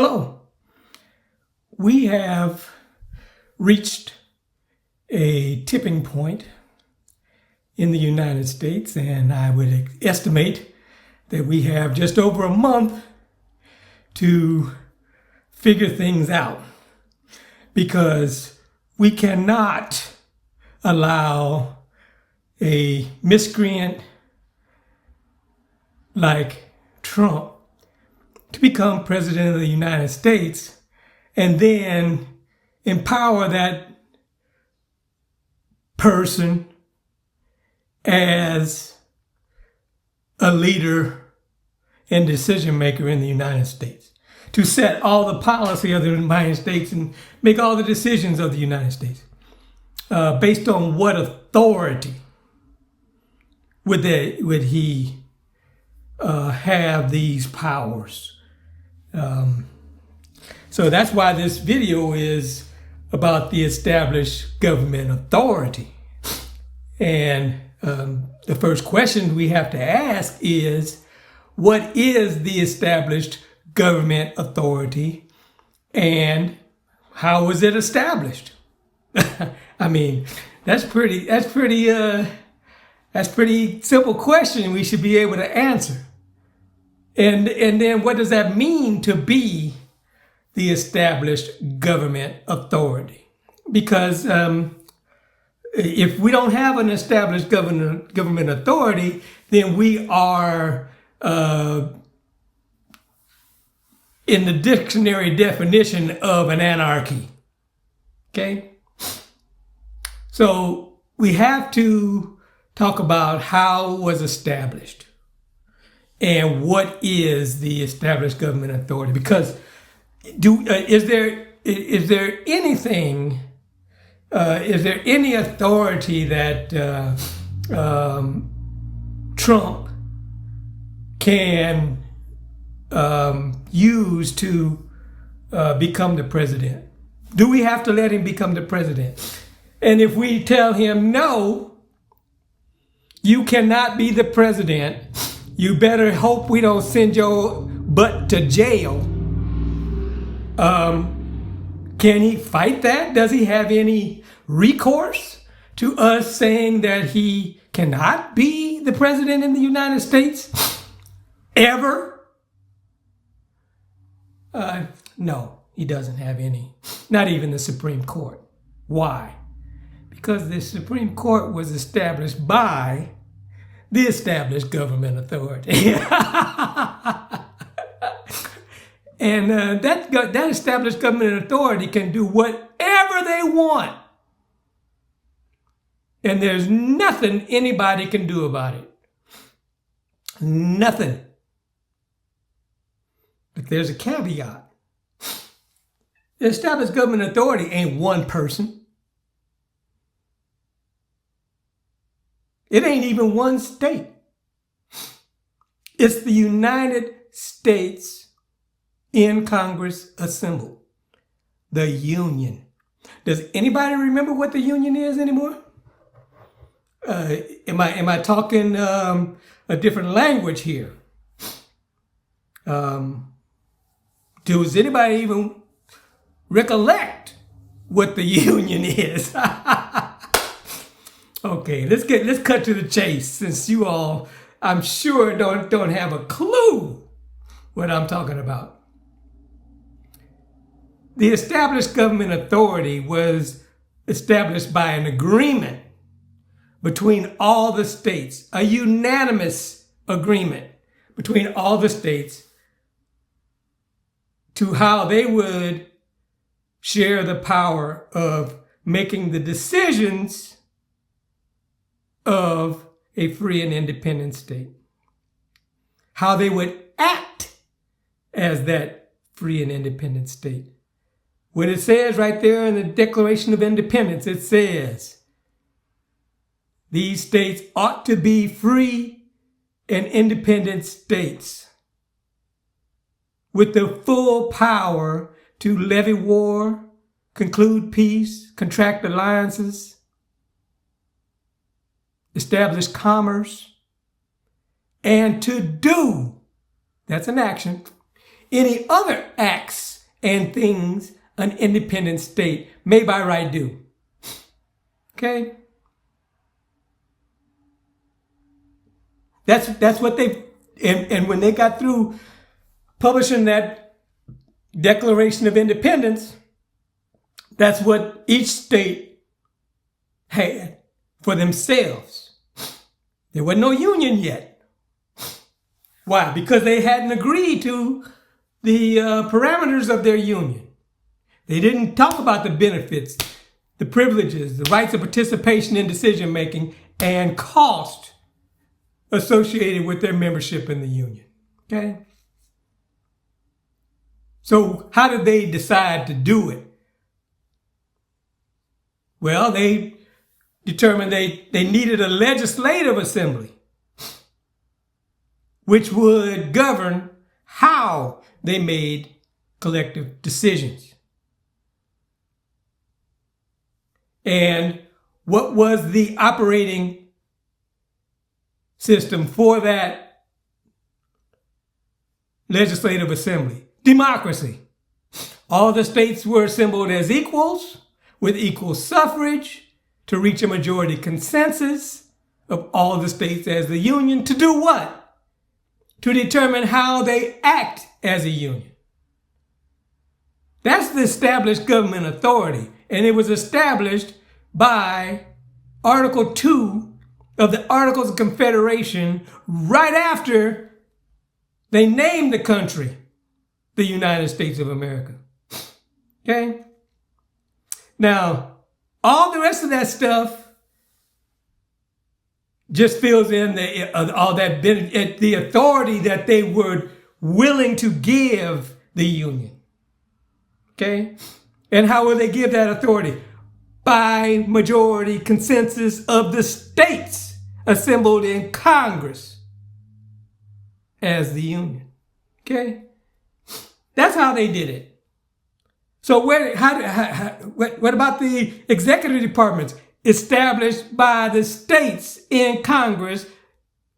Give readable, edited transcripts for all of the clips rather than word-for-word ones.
Hello. We have reached a tipping point in the United States, and I would estimate that we have just over a month to figure things out, because we cannot allow a miscreant like Trump to become president of the United States and then empower that person as a leader and decision maker in the United States, to set all the policy of the United States and make all the decisions of the United States. Based on what authority would he have these powers? So that's why this video is about the established government authority. And the first question we have to ask is, what is the established government authority and how was it established? I mean, that's pretty simple question we should be able to answer. And then what does that mean to be the established government authority? Because if we don't have an established government authority, then we are in the dictionary definition of an anarchy. Okay? So we have to talk about how it was established and what is the established government authority. Because is there any authority that Trump can use to become the president? Do we have to let him become the president? And if we tell him, no, you cannot be the president, you better hope we don't send your butt to jail, can he fight that? Does he have any recourse to us saying that he cannot be the president in the United States ever? No, he doesn't have any. Not even the Supreme Court. Why? Because the Supreme Court was established by the established government authority. And that established government authority can do whatever they want. And there's nothing anybody can do about it. Nothing. But there's a caveat. The established government authority ain't one person. It ain't even one state. It's the United States in Congress assembled. The Union. Does anybody remember what the Union is anymore? Am I talking a different language here? Does anybody even recollect what the Union is? Okay, let's cut to the chase, since you all, I'm sure, don't have a clue what I'm talking about. The established government authority was established by an agreement between all the states, a unanimous agreement between all the states to how they would share the power of making the decisions of a free and independent state. How they would act as that free and independent state. What it says right there in the Declaration of Independence, it says, these states ought to be free and independent states with the full power to levy war, conclude peace, contract alliances, establish commerce, and to do, that's an action, any other acts and things an independent state may by right do. Okay? That's what they, and when they got through publishing that Declaration of Independence, that's what each state had for themselves. There was no union yet. Why? Because they hadn't agreed to the parameters of their union. They didn't talk about the benefits, the privileges, the rights of participation in decision making, and cost associated with their membership in the union. Okay? So how did they decide to do it? Well, they determined they needed a legislative assembly which would govern how they made collective decisions. And what was the operating system for that legislative assembly? Democracy. All the states were assembled as equals with equal suffrage to reach a majority consensus of all the states as the union to do what? To determine how they act as a union. That's the established government authority, and it was established by Article 2 of the Articles of Confederation right after they named the country the United States of America. Okay? Now, all the rest of that stuff just fills in the authority that they were willing to give the union. Okay? And how will they give that authority? By majority consensus of the states assembled in Congress as the union. Okay? That's how they did it. So what about the executive departments established by the states in Congress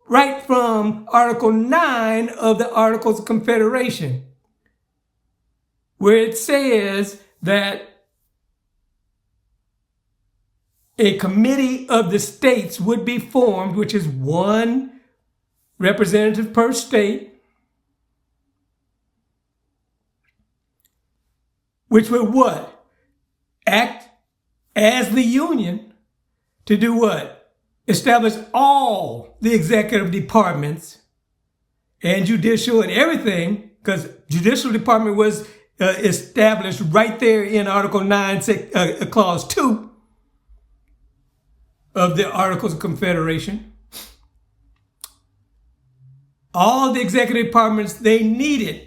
right from Article 9 of the Articles of Confederation, where it says that a committee of the states would be formed, which is one representative per state, which would what? Act as the union to do what? Establish all the executive departments and judicial and everything, because judicial department was established right there in Article 9, Clause 2 of the Articles of Confederation. All the executive departments they needed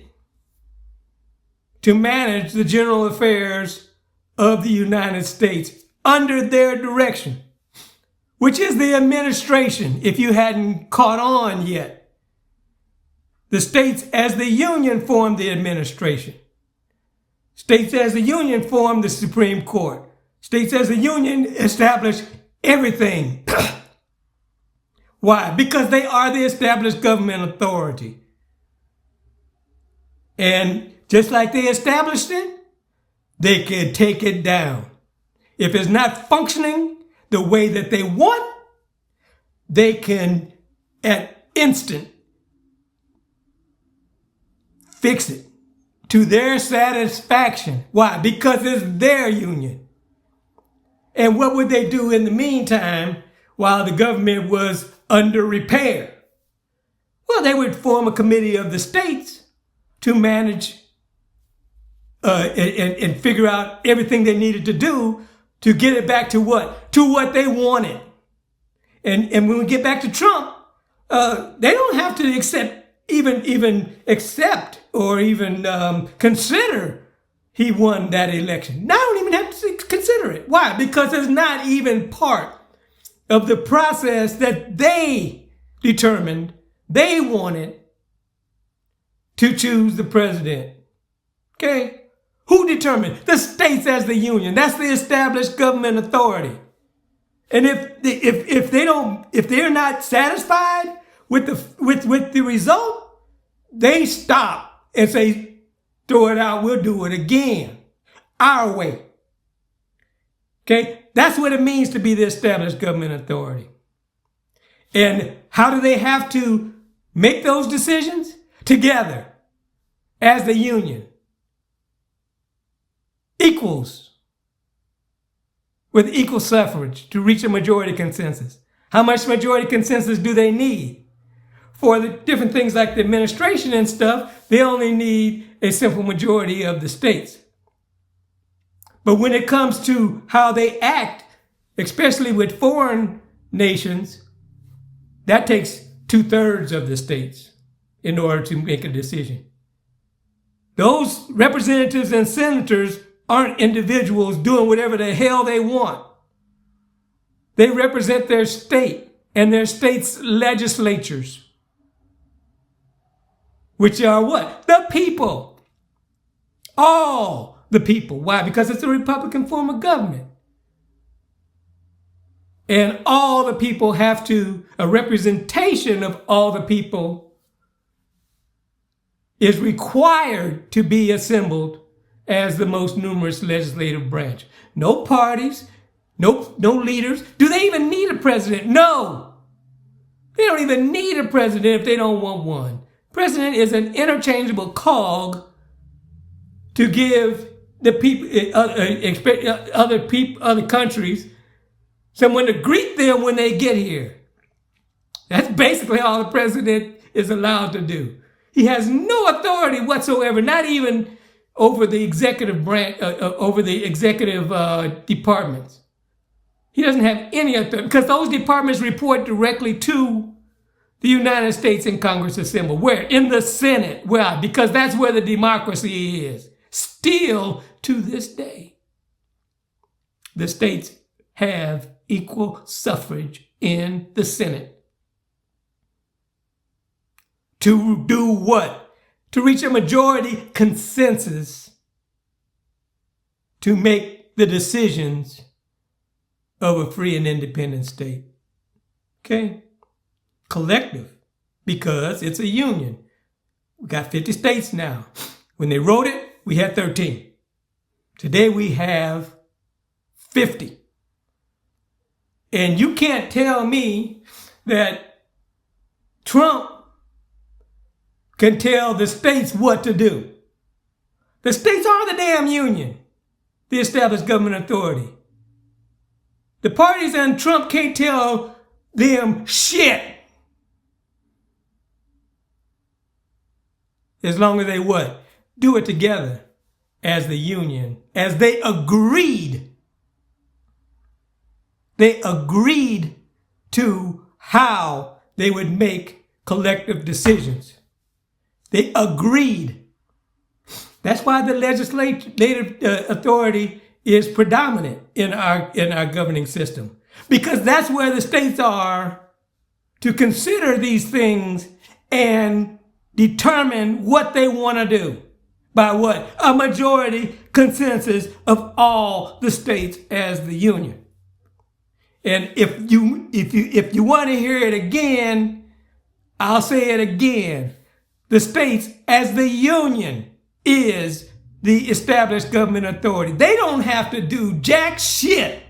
to manage the general affairs of the United States under their direction, which is the administration, if you hadn't caught on yet. The states as the union formed the administration. States as the union formed the Supreme Court. States as a union established everything. Why? Because they are the established government authority. And just like they established it, they can take it down. If it's not functioning the way that they want, they can at instant fix it to their satisfaction. Why? Because it's their union. And what would they do in the meantime while the government was under repair? Well, they would form a committee of the states to manage and figure out everything they needed to do to get it back to what? To what they wanted. And when we get back to Trump, they don't have to even accept or even consider he won that election. Now, I don't even have to consider it. Why? Because it's not even part of the process that they determined they wanted to choose the president. Okay? Who determined? The states as the union. That's the established government authority. And if they're not satisfied with the result, they stop and say, throw it out, we'll do it again, our way. Okay, that's what it means to be the established government authority. And how do they have to make those decisions? Together, as the union. Equals, with equal suffrage to reach a majority consensus. How much majority consensus do they need? For the different things like the administration and stuff, they only need a simple majority of the states. But when it comes to how they act, especially with foreign nations, that takes 2/3 of the states in order to make a decision. Those representatives and senators aren't individuals doing whatever the hell they want. They represent their state and their state's legislatures, which are what? The people. All the people. Why? Because it's a Republican form of government. And all the people have to, a representation of all the people is required to be assembled as the most numerous legislative branch. No parties, no leaders. Do they even need a president? No. They don't even need a president if they don't want one. President is an interchangeable cog to give the people, other countries, someone to greet them when they get here. That's basically all the president is allowed to do. He has no authority whatsoever, not even over the executive branch, over the executive departments. He doesn't have any authority because those departments report directly to the United States in Congress assembled. Where? In the Senate. Why? Because that's where the democracy is. Still to this day, the states have equal suffrage in the Senate. To do what? To reach a majority consensus to make the decisions of a free and independent state. Okay? Collective, because it's a union. We got 50 states now. When they wrote it, we had 13. Today we have 50. And you can't tell me that Trump can tell the states what to do. The states are the damn union, the established government authority. The parties and Trump can't tell them shit. As long as they what? Do it together as the union, as they agreed. They agreed to how they would make collective decisions. They agreed. That's why the legislative authority is predominant in our governing system, because that's where the states are to consider these things and determine what they want to do by what? A majority consensus of all the states as the union. And if you want to hear it again, I'll say it again. The states as the union is the established government authority. They don't have to do jack shit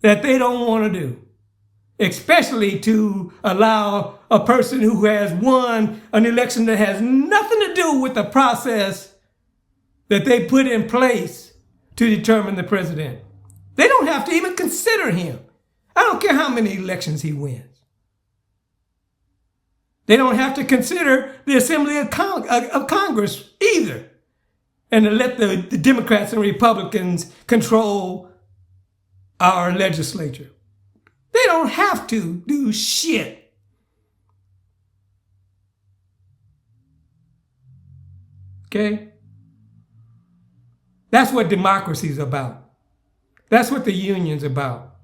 that they don't want to do, especially to allow a person who has won an election that has nothing to do with the process that they put in place to determine the president. They don't have to even consider him. I don't care how many elections he wins. They don't have to consider the Assembly of Congress either, and to let the Democrats and Republicans control our legislature. They don't have to do shit. Okay? That's what democracy is about. That's what the union's about.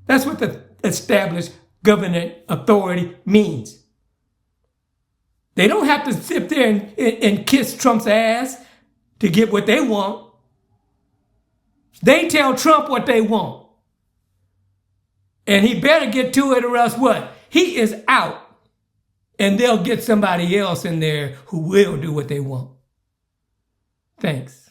That's what the established government authority means. They don't have to sit there and kiss Trump's ass to get what they want. They tell Trump what they want. And he better get to it or else what? He is out. And they'll get somebody else in there who will do what they want. Thanks.